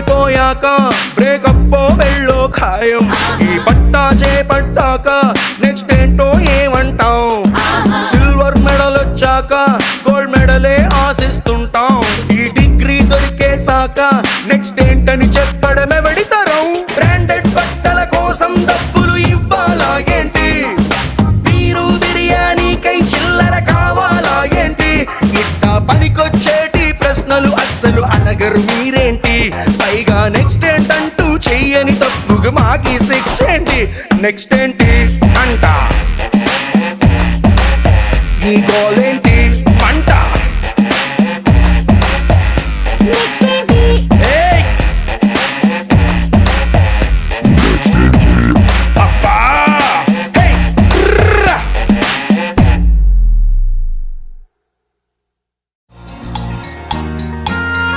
అయిపోయాక బ్రేకప్ వెళ్ళో ఖాయం. ఈ పట్టా చేపట్టాక నెక్స్ట్ ఏంటో ఏమంటాం? సిల్వర్ మెడల్ వచ్చాక గోల్డ్ మెడలే ఆశిస్తుంటాం. ఈ డిగ్రీ దొరికేసాక నెక్స్ట్ ఏంటని చెప్పడమే వెడితరం. బ్రాండెడ్ బట్టల కోసం డబ్బులు ఇవ్వాలా ఏంటి? మీరు బిర్యానీకై చిల్లర కావాలా ఏంటి? ఇట్టా పనికొచ్చేటి ప్రశ్నలు అస్సలు అడగరు మీరేంటి? పైగా నెక్స్ట్ ఏంటంటూ చెయ్యని తప్పుగా మాకి శిక్ష ఏంటి? నెక్స్ట్ ఏంటి అంట, ఈ గోలేంటి పంట. నెక్స్ట్